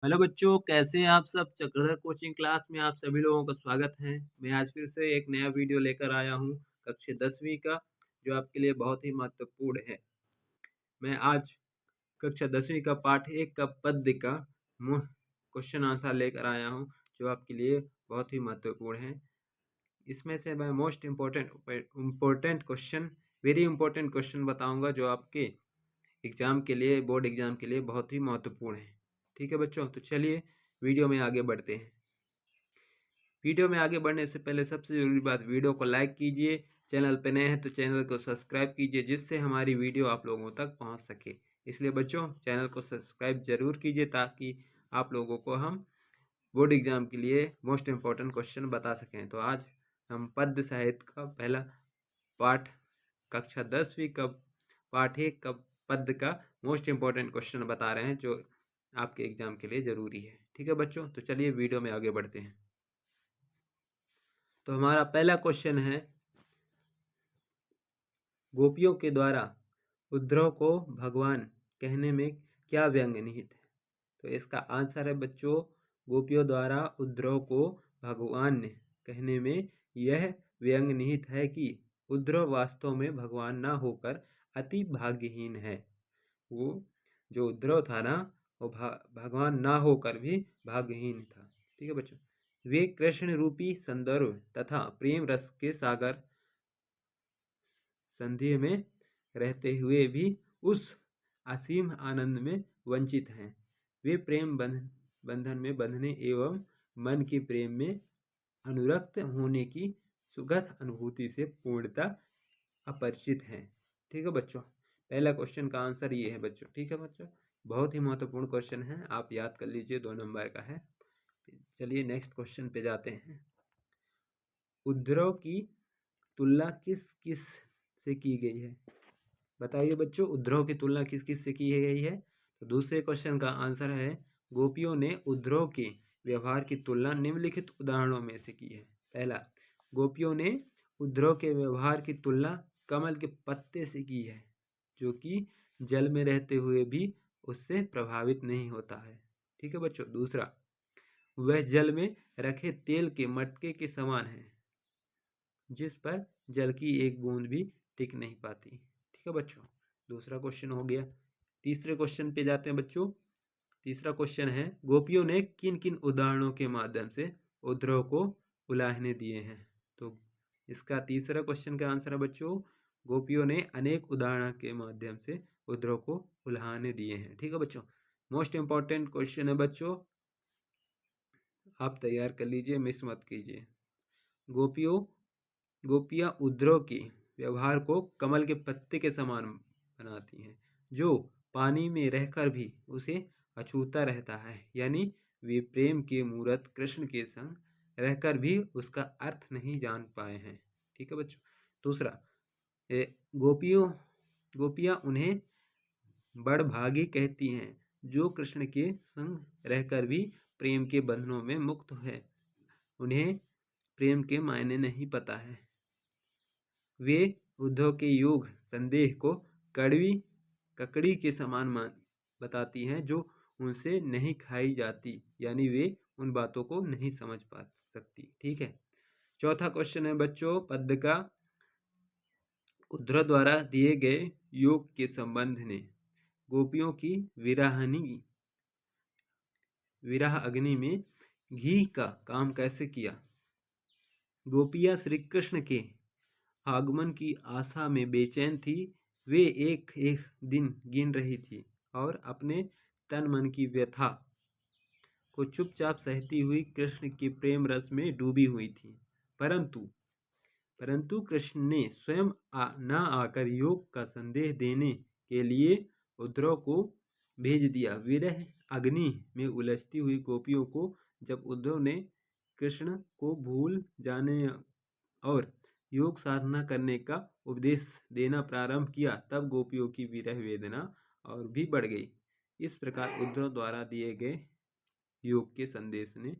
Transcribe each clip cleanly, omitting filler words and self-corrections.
Hello बच्चों, कैसे हैं आप सब। चक्रधर कोचिंग क्लास में आप सभी लोगों का स्वागत है। मैं आज फिर से एक नया वीडियो लेकर आया हूं कक्षा 10वीं का, जो आपके लिए बहुत ही महत्वपूर्ण है। मैं आज कक्षा 10वीं का पाठ 1 का पद्य का क्वेश्चन आंसर लेकर आया हूं, जो आपके लिए बहुत ही महत्वपूर्ण है। इसमें से मैं most important question, very important question बताऊंगा, जो आपके एग्जाम के लिए, बोर्ड एग्जाम के लिए बहुत ही महत्वपूर्ण है। ठीक है बच्चों, तो चलिए वीडियो में आगे बढ़ते हैं। वीडियो में आगे बढ़ने से पहले सबसे ज़रूरी बात, वीडियो को लाइक कीजिए। चैनल पर नए हैं तो चैनल को सब्सक्राइब कीजिए, जिससे हमारी वीडियो आप लोगों तक पहुंच सके। इसलिए बच्चों, चैनल को सब्सक्राइब जरूर कीजिए, ताकि आप लोगों को हम बोर्ड एग्जाम के लिए मोस्ट इम्पोर्टेंट क्वेश्चन बता सकें। तो आज हम पद्य साहित्य का पहला पाठ, कक्षा 10वीं का पाठ 1 का पद्य का मोस्ट इम्पोर्टेंट क्वेश्चन बता रहे हैं, जो आपके एग्जाम के लिए ज़रूरी है। ठीक है बच्चों, तो चलिए वीडियो में आगे बढ़ते हैं। तो हमारा पहला क्वेश्चन है, गोपियों के द्वारा उद्धव को भगवान कहने में क्या व्यंग निहित है। तो इसका आंसर है बच्चों, गोपियों द्वारा उद्धव को भगवान कहने में यह व्यंग निहित है कि उद्धव वास्तव में भगवान ना होकर अति भाग्यहीन है। वो जो उद्धव था ना, वो भगवान ना होकर भी भाग्यहीन था। ठीक है बच्चों, वे कृष्ण रूपी संदर्भ तथा प्रेम रस के सागर संधि में रहते हुए भी उस असीम आनंद में वंचित हैं। वे प्रेम बंधन में बंधने एवं मन के प्रेम में अनुरक्त होने की सुखद अनुभूति से पूर्णता अपरिचित हैं। ठीक है बच्चों, पहला क्वेश्चन का आंसर ये है बच्चों। ठीक है बच्चों, बहुत ही महत्वपूर्ण क्वेश्चन है, आप याद कर लीजिए, 2 नंबर का है। चलिए नेक्स्ट क्वेश्चन पे जाते हैं। उद्धव की तुलना किस किस से की गई है। बताइए बच्चों, उद्धव की तुलना किस किस से की गई है। तो दूसरे क्वेश्चन का आंसर है, गोपियों ने उद्धव के व्यवहार की तुलना निम्नलिखित उदाहरणों में से की है। पहला, गोपियों ने उद्धव के व्यवहार की तुलना कमल के पत्ते से की है, जो कि जल में रहते हुए भी उससे प्रभावित नहीं होता है। ठीक है बच्चों। दूसरा, वह जल में रखे तेल के मटके के समान है, जिस पर जल की एक बूंद भी टिक नहीं पाती। ठीक है बच्चों, दूसरा क्वेश्चन हो गया। तीसरे क्वेश्चन पे जाते हैं बच्चों। तीसरा क्वेश्चन है, गोपियों ने किन किन उदाहरणों के माध्यम से उद्धव को उलाहने दिए हैं। तो इसका तीसरा क्वेश्चन का आंसर है बच्चों, गोपियों ने अनेक उदाहरण के माध्यम से उद्धव को उलाहने दिए हैं। ठीक है बच्चों, मोस्ट इंपॉर्टेंट क्वेश्चन है बच्चों, आप तैयार कर लीजिए, मिस मत कीजिए। गोपियाँ उद्धव के व्यवहार को कमल के पत्ते के समान बनाती हैं, जो पानी में रहकर भी उसे अछूता रहता है। यानी वे प्रेम के मूर्त कृष्ण के संग रहकर भी उसका अर्थ नहीं जान पाए हैं। ठीक है बच्चों। दूसरा, गोपियाँ उन्हें बड़भागी कहती हैं, जो कृष्ण के संग रहकर भी प्रेम के बंधनों में मुक्त है। उन्हें प्रेम के मायने नहीं पता है। वे उद्धव के योग संदेह को ककड़ी के समान बताती हैं, जो उनसे नहीं खाई जाती। यानी वे उन बातों को नहीं समझ पा सकती। ठीक है। चौथा क्वेश्चन है बच्चों पद्य का, उद्धव द्वारा दिए गए योग के संबंध ने गोपियों की विरह अग्नि में घी का काम कैसे किया। गोपियाँ श्री कृष्ण के आगमन की आशा में बेचैन थी। वे एक एक दिन गिन रही थी और अपने तन मन की व्यथा को चुपचाप सहती हुई कृष्ण के प्रेम रस में डूबी हुई थी। परंतु कृष्ण ने स्वयं न आकर योग का संदेश देने के लिए उद्धव को भेज दिया। विरह अग्नि में उलझती हुई गोपियों को जब उद्धव ने कृष्ण को भूल जाने और योग साधना करने का उपदेश देना प्रारंभ किया, तब गोपियों की विरह वेदना और भी बढ़ गई। इस प्रकार उद्धव द्वारा दिए गए योग के संदेश ने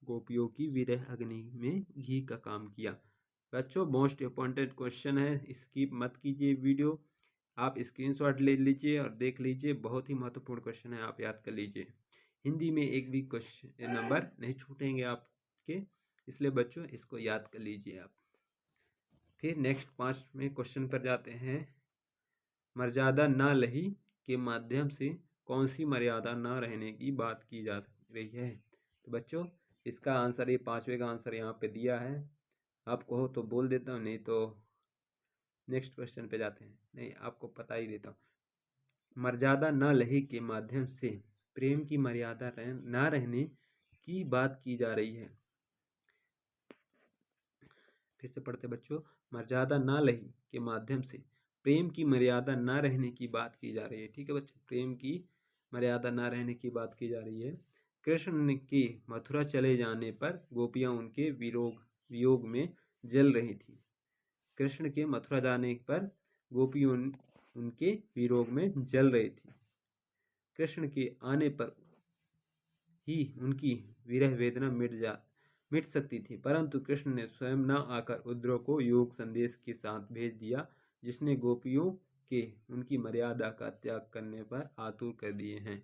गोपियों की विरह अग्नि में घी का काम किया। बच्चों, मोस्ट इम्पॉर्टेंट क्वेश्चन है, स्किप मत कीजिए वीडियो, आप स्क्रीनशॉट ले लीजिए और देख लीजिए, बहुत ही महत्वपूर्ण क्वेश्चन है, आप याद कर लीजिए। हिंदी में एक भी क्वेश्चन नंबर नहीं छूटेंगे आपके, इसलिए बच्चों इसको याद कर लीजिए आप। फिर नेक्स्ट 5वें क्वेश्चन पर जाते हैं। मर्यादा न रही के माध्यम से कौन सी मर्यादा न रहने की बात की जा रही है? तो बच्चों इसका आंसर, ये 5वें का आंसर यहाँ पे दिया है, आपको हो तो बोल देता हूँ, नहीं तो नेक्स्ट क्वेश्चन पे जाते हैं। नहीं, आपको पता ही देता हूँ। मर्यादा न रही के माध्यम से प्रेम की मर्यादा न रहने की बात की जा रही है। फिर से पढ़ते बच्चों, मर्यादा न रही के माध्यम से प्रेम की मर्यादा न रहने की बात की जा रही है। ठीक है बच्चों, प्रेम की मर्यादा न रहने की बात की जा रही है। कृष्ण के मथुरा चले जाने पर गोपियां उनके वियोग में जल रही थी। कृष्ण के मथुरा जाने पर गोपी उनके वियोग में जल रही थी। कृष्ण के आने पर ही उनकी विरह वेदना मिट सकती थी, परंतु कृष्ण ने स्वयं न आकर उद्धव को योग संदेश के साथ भेज दिया, जिसने गोपियों के उनकी मर्यादा का त्याग करने पर आतुर कर दिए हैं।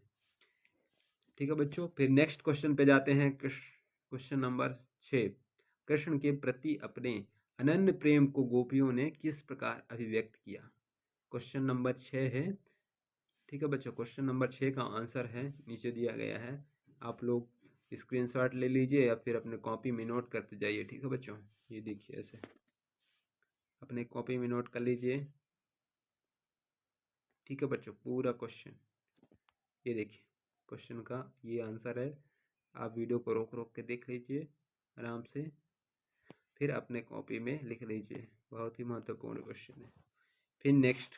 ठीक है बच्चों, फिर नेक्स्ट क्वेश्चन पे जाते हैं। क्वेश्चन नंबर 6, कृष्ण के प्रति अपने अनन्य प्रेम को गोपियों ने किस प्रकार अभिव्यक्त किया? क्वेश्चन नंबर 6 है। ठीक है बच्चों, क्वेश्चन नंबर 6 का आंसर है नीचे दिया गया है, आप लोग स्क्रीनशॉट ले लीजिए या फिर अपने कॉपी में नोट करते जाइए। ठीक है बच्चों, ये देखिए ऐसे अपने कॉपी में नोट कर लीजिए। ठीक है बच्चों, पूरा क्वेश्चन ये देखिए, क्वेश्चन का ये आंसर है। आप वीडियो को रोक रोक के देख लीजिए आराम से, फिर अपने कॉपी में लिख लीजिए, बहुत ही महत्वपूर्ण क्वेश्चन है। फिर नेक्स्ट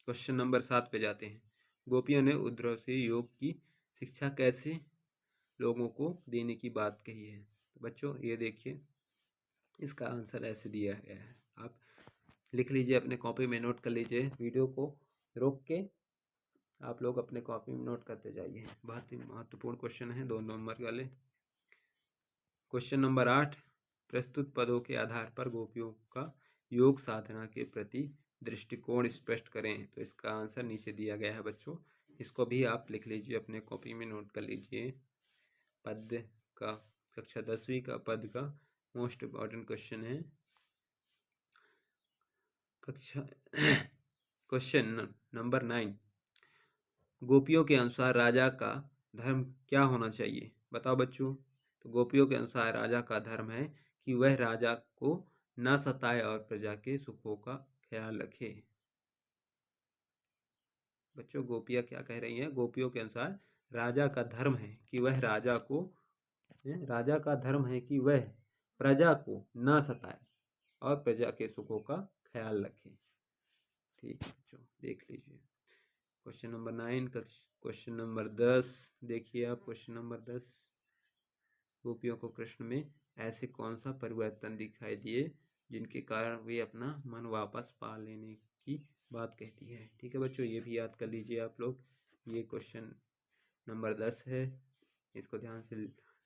क्वेश्चन नंबर 7 पे जाते हैं। गोपियों ने उद्धव से योग की शिक्षा कैसे लोगों को देने की बात कही है? तो बच्चों ये देखिए, इसका आंसर ऐसे दिया गया है, आप लिख लीजिए, अपने कॉपी में नोट कर लीजिए, वीडियो को रोक के आप लोग अपने कॉपी में नोट करते जाइए। बहुत ही महत्वपूर्ण क्वेश्चन है, 2 नंबर वाले। क्वेश्चन नंबर 8, प्रस्तुत पदों के आधार पर गोपियों का योग साधना के प्रति दृष्टिकोण स्पष्ट करें। तो इसका आंसर नीचे दिया गया है बच्चों, इसको भी आप लिख लीजिए, अपने कॉपी में नोट कर लीजिए। पद का, कक्षा 10वीं का पद का मोस्ट इम्पॉर्टेंट क्वेश्चन है। कक्षा क्वेश्चन नंबर 9, गोपियों के अनुसार राजा का धर्म क्या होना चाहिए? बताओ बच्चों। तो गोपियों के अनुसार राजा का धर्म है कि वह राजा को न सताए और प्रजा के सुखों का ख्याल रखे। बच्चों गोपियां क्या कह रही हैं? गोपियों के अनुसार राजा का धर्म है कि वह राजा का धर्म है कि वह प्रजा को न सताए और प्रजा के सुखों का ख्याल रखे। ठीक है बच्चों, देख लीजिए क्वेश्चन नंबर 9 का। क्वेश्चन नंबर 10 देखिए आप, क्वेश्चन नंबर 10, गोपियों को कृष्ण में ऐसे कौन सा परिवर्तन दिखाई दिए जिनके कारण वे अपना मन वापस पा लेने की बात कहती है? ठीक है बच्चों, ये भी याद कर लीजिए आप लोग। ये क्वेश्चन नंबर 10 है, इसको ध्यान से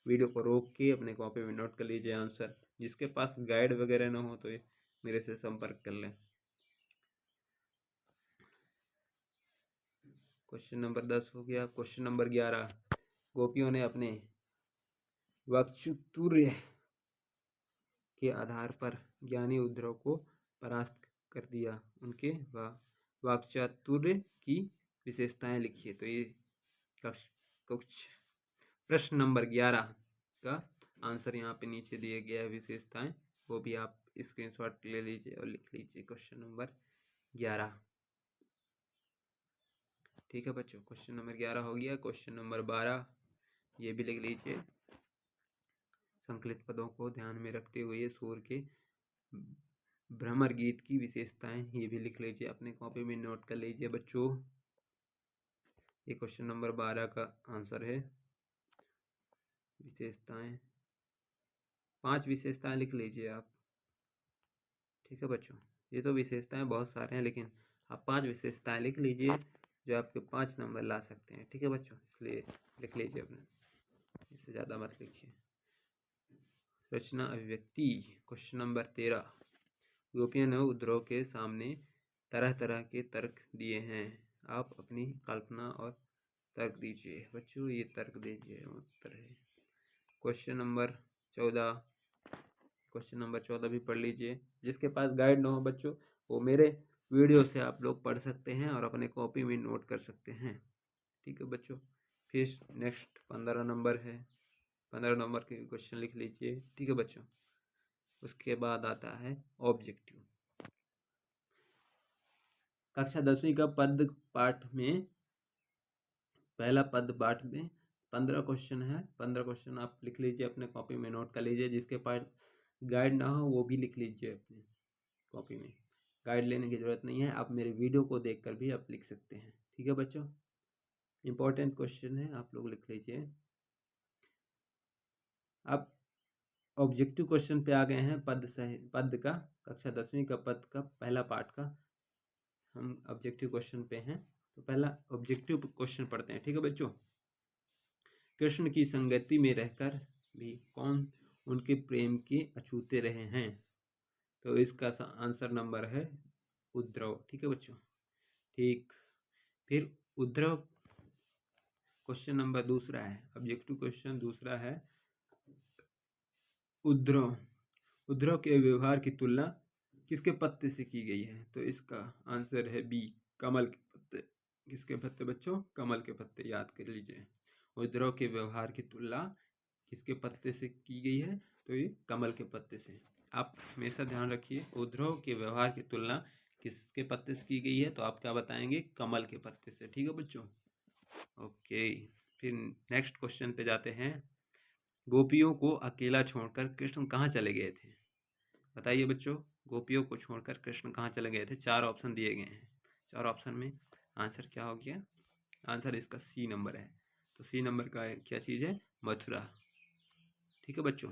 वीडियो को रोक के अपने कॉपी में नोट कर लीजिए आंसर। जिसके पास गाइड वगैरह ना हो तो मेरे से संपर्क कर लें। क्वेश्चन नंबर 10 हो गया। क्वेश्चन नंबर 11, गोपियों ने अपने वाक्चातुर्य के आधार पर ज्ञानी उद्धव को परास्त कर दिया, उनके वाक्चातुर्य की विशेषताएं लिखिए। तो ये कुछ प्रश्न नंबर 11 का आंसर यहाँ पे नीचे दिए गया है, विशेषताएं, वो भी आप स्क्रीनशॉट ले लीजिए और लिख लीजिए। Question number 11। ठीक है बच्चों, क्वेश्चन नंबर 11 हो गया। क्वेश्चन नंबर 12 ये भी लिख लीजिए। संकलित पदों को ध्यान में रखते हुए सूर के भ्रमर गीत की विशेषताएं ये भी लिख लीजिए, अपने कॉपी में नोट कर लीजिए बच्चों। ये क्वेश्चन नंबर 12 का आंसर है। विशेषताएं 5 विशेषताएं लिख लीजिए आप। ठीक है बच्चों, ये तो विशेषताएं बहुत सारे हैं, लेकिन आप 5 विशेषताएं लिख लीजिए जो आपके 5 नंबर ला सकते हैं। ठीक है बच्चों, इसलिए लिख लीजिए अपने, इससे ज़्यादा मत लिखिए। रचना अभिव्यक्ति क्वेश्चन नंबर 13, गोपियों ने उद्धव के सामने तरह तरह के तर्क दिए हैं, आप अपनी कल्पना और तर्क दीजिए बच्चों, ये तर्क दीजिए उत्तर है। क्वेश्चन नंबर 14, क्वेश्चन नंबर 14 भी पढ़ लीजिए। जिसके पास गाइड ना हो बच्चों, वो मेरे वीडियो से आप लोग पढ़ सकते हैं और अपने कॉपी में नोट कर सकते हैं। ठीक है बच्चों। फिर नेक्स्ट 15 नंबर है, 15 नंबर के क्वेश्चन लिख लीजिए। ठीक है बच्चों। उसके बाद आता है ऑब्जेक्टिव। कक्षा 10वीं का पद पाठ में, पहला पद पाठ में 15 क्वेश्चन है। 15 क्वेश्चन आप लिख लीजिए, अपने कॉपी में नोट कर लीजिए। जिसके पास गाइड ना हो वो भी लिख लीजिए अपने कॉपी में। गाइड लेने की ज़रूरत नहीं है, आप मेरे वीडियो को देखकर भी आप लिख सकते हैं। ठीक है बच्चों। इंपॉर्टेंट क्वेश्चन है, आप लोग लिख लीजिए। अब ऑब्जेक्टिव क्वेश्चन पे आ गए हैं। पद का, कक्षा 10वीं का पद का पहला पार्ट का हम ऑब्जेक्टिव क्वेश्चन पे हैं। तो पहला ऑब्जेक्टिव क्वेश्चन पढ़ते हैं। ठीक है बच्चों। कृष्ण की संगति में रहकर भी कौन उनके प्रेम के अछूते रहे हैं? तो इसका आंसर नंबर है उद्धव। ठीक है बच्चों। ठीक। फिर उद्धव क्वेश्चन नंबर दूसरा है, ऑब्जेक्टिव क्वेश्चन दूसरा है उद्धव के व्यवहार की तुलना किसके पत्ते से की गई है? तो इसका आंसर है बी, कमल के पत्ते। किसके पत्ते बच्चों? कमल के पत्ते, याद कर लीजिए। उद्धव के व्यवहार की तुलना किसके पत्ते से की गई है? तो ये कमल के पत्ते से। आप हमेशा ध्यान रखिए, उद्धव के व्यवहार की तुलना किसके पत्ते से की गई है? तो आप क्या बताएंगे? कमल के पत्ते से। ठीक है बच्चों। ओके। फिर नेक्स्ट क्वेश्चन पे जाते हैं। गोपियों को अकेला छोड़कर कृष्ण कहाँ चले गए थे? बताइए बच्चों, गोपियों को छोड़कर कृष्ण कहाँ चले गए थे? 4 ऑप्शन दिए गए हैं। 4 ऑप्शन में आंसर क्या हो गया? आंसर इसका सी नंबर है। तो सी नंबर का क्या चीज़ है? मथुरा। ठीक है बच्चों।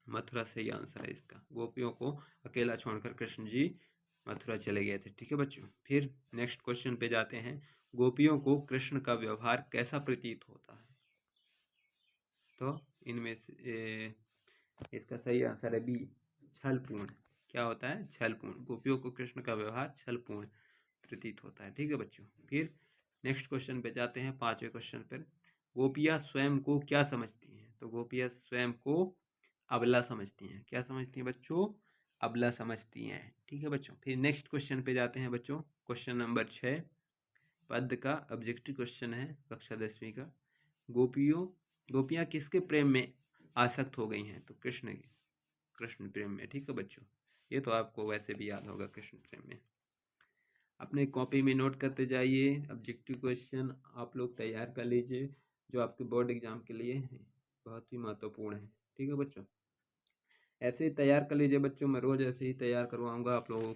मथुरा सही आंसर है इसका। गोपियों को अकेला छोड़कर कृष्ण जी मथुरा चले गए थे। ठीक है बच्चों। फिर नेक्स्ट क्वेश्चन पे जाते हैं। गोपियों को कृष्ण का व्यवहार कैसा प्रतीत होता है? तो इनमें से इसका सही आंसर है बी, छलपूर्ण। क्या होता है? छलपूर्ण। गोपियों को कृष्ण का व्यवहार छलपूर्ण प्रतीत होता है। ठीक है बच्चों। फिर नेक्स्ट क्वेश्चन पे जाते हैं, 5वें क्वेश्चन पर। गोपियाँ स्वयं को क्या समझती हैं? तो गोपियाँ स्वयं को अबला समझती हैं। क्या समझती हैं बच्चों? अबला समझती हैं। ठीक है बच्चों। फिर नेक्स्ट क्वेश्चन पे जाते हैं बच्चों। क्वेश्चन नंबर 6 पद का ऑब्जेक्टिव क्वेश्चन है, कक्षा 10वीं का। गोपियाँ किसके प्रेम में आसक्त हो गई हैं? तो कृष्ण प्रेम में। ठीक है बच्चों। ये तो आपको वैसे भी याद होगा, कृष्ण प्रेम में। अपने कॉपी में नोट करते जाइए। ऑब्जेक्टिव क्वेश्चन आप लोग तैयार कर लीजिए, जो आपके बोर्ड एग्जाम के लिए बहुत ही महत्वपूर्ण है। ठीक है बच्चों। ऐसे ही तैयार कर लीजिए बच्चों। मैं रोज़ ऐसे ही तैयार करवाऊँगा आप लोगों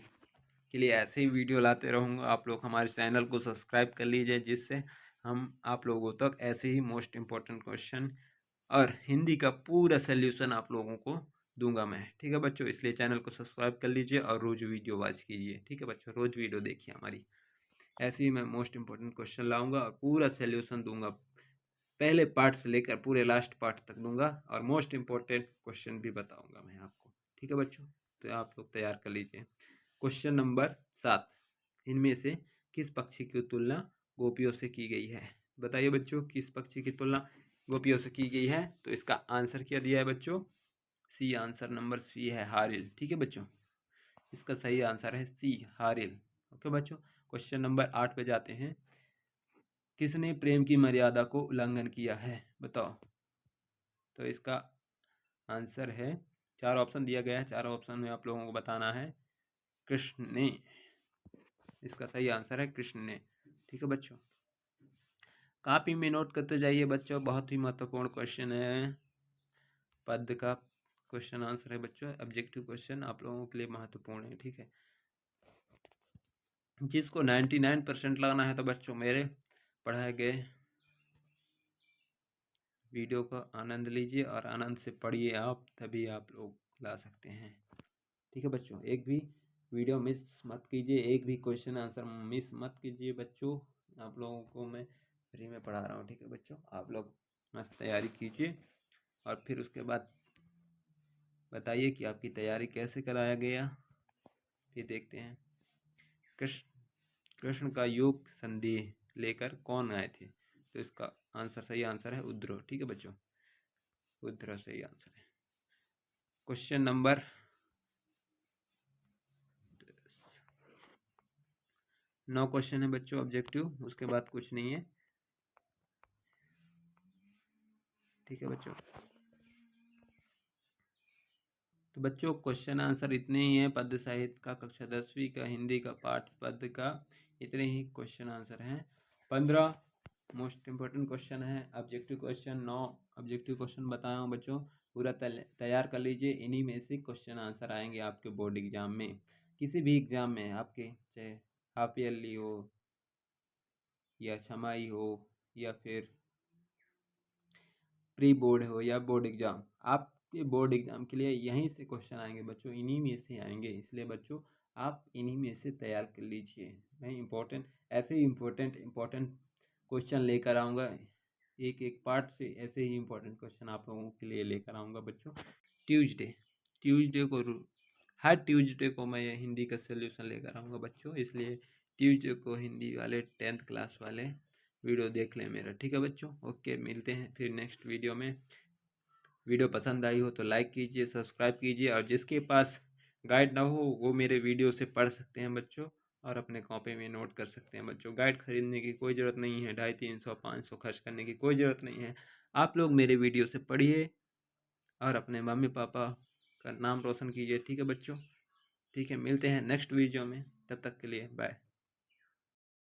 के लिए, ऐसे ही वीडियो लाते रहूँगा। आप लोग हमारे चैनल को सब्सक्राइब कर लीजिए, जिससे हम आप लोगों तक ऐसे ही मोस्ट इम्पोर्टेंट क्वेश्चन और हिंदी का पूरा सोल्यूशन आप लोगों को दूंगा मैं। ठीक है बच्चों। इसलिए चैनल को सब्सक्राइब कर लीजिए और रोज़ वीडियो वॉच कीजिए। ठीक है बच्चों, रोज़ वीडियो देखिए हमारी। ऐसे ही मैं मोस्ट इंपॉर्टेंट क्वेश्चन लाऊंगा और पूरा सोल्यूशन दूंगा, पहले पार्ट से लेकर पूरे लास्ट पार्ट तक दूंगा, और मोस्ट इंपॉर्टेंट क्वेश्चन भी बताऊंगा मैं आपको। ठीक है बच्चों। तो आप लोग तैयार कर लीजिए। क्वेश्चन नंबर 7, इनमें से किस पक्षी की तुलना गोपियों से की गई है? बताइए बच्चों, किस पक्षी की तुलना गोपियों से की गई है? तो इसका आंसर क्या दिया है बच्चों? सी, आंसर नंबर सी है, हारिल। ठीक है बच्चों। इसका सही आंसर है सी, हारिल। ओके बच्चों। क्वेश्चन नंबर 8 पे जाते हैं। किसने प्रेम की मर्यादा को उल्लंघन किया है? बताओ। तो इसका आंसर है, 4 ऑप्शन दिया गया है, 4 ऑप्शन में आप लोगों को बताना है। कृष्ण ने। इसका सही आंसर है कृष्ण ने। ठीक है बच्चों। कॉपी में नोट करते जाइए बच्चों, बहुत ही महत्वपूर्ण क्वेश्चन है। पद का क्वेश्चन आंसर है बच्चों, ऑब्जेक्टिव क्वेश्चन आप लोगों के लिए महत्वपूर्ण है। ठीक है। जिसको 99% लाना है तो बच्चों मेरे पढ़ाए गए वीडियो का आनंद लीजिए और आनंद से पढ़िए आप, तभी आप लोग ला सकते हैं। ठीक है बच्चों। एक भी वीडियो मिस मत कीजिए, एक भी क्वेश्चन आंसर मिस मत कीजिए बच्चों। आप लोगों को मैं फ्री में पढ़ा रहा हूँ। ठीक है बच्चों। आप लोग मस्त तैयारी कीजिए और फिर उसके बाद बताइए कि आपकी तैयारी कैसे कराया गया। फिर देखते हैं। कृष्ण का योग संदेह लेकर कौन आए थे? तो इसका आंसर, सही आंसर है उद्रो। ठीक है बच्चों, उद्रो सही आंसर है। क्वेश्चन नंबर 9 क्वेश्चन है बच्चों ऑब्जेक्टिव, उसके बाद कुछ नहीं है। ठीक है बच्चों, तो बच्चों क्वेश्चन आंसर इतने ही हैं। पद्य साहित्य का कक्षा 10वीं का हिंदी का पाठ पद्य का इतने ही क्वेश्चन आंसर हैं। 15 मोस्ट इम्पोर्टेंट क्वेश्चन है, ऑब्जेक्टिव क्वेश्चन 9 ऑब्जेक्टिव क्वेश्चन बताया हूँ बच्चों, पूरा तैयार कर लीजिए। इन्हीं में से क्वेश्चन आंसर आएंगे आपके बोर्ड एग्जाम में, किसी भी एग्जाम में आपके, चाहे हाफ ईयरली हो या छमाही हो या फिर प्री बोर्ड हो या बोर्ड एग्जाम, आपके बोर्ड एग्जाम के लिए यहीं से क्वेश्चन आएंगे बच्चों, इन्हीं में से आएंगे। इसलिए बच्चों आप इन्हीं में से तैयार कर लीजिए। मैं ऐसे ही इम्पोर्टेंट क्वेश्चन लेकर आऊँगा, एक एक पार्ट से ऐसे ही इम्पोर्टेंट क्वेश्चन आप लोगों के लिए लेकर आऊँगा बच्चों। ट्यूजडे को हर ट्यूजडे को मैं ये हिंदी का सोल्यूशन लेकर आऊँगा बच्चों, इसलिए ट्यूजडे को हिंदी वाले 10th क्लास वाले वीडियो देख लें मेरा। ठीक है बच्चों, ओके, मिलते हैं फिर नेक्स्ट वीडियो में। वीडियो पसंद आई हो तो लाइक कीजिए, सब्सक्राइब कीजिए, और जिसके पास गाइड ना हो वो मेरे वीडियो से पढ़ सकते हैं बच्चों, और अपने कॉपी में नोट कर सकते हैं बच्चों। गाइड खरीदने की कोई ज़रूरत नहीं है, 250, 300, 500 खर्च करने की कोई ज़रूरत नहीं है। आप लोग मेरे वीडियो से पढ़िए और अपने मम्मी पापा का नाम रोशन कीजिए। ठीक है बच्चों, ठीक है, मिलते हैं नेक्स्ट वीडियो में, तब तक के लिए बाय।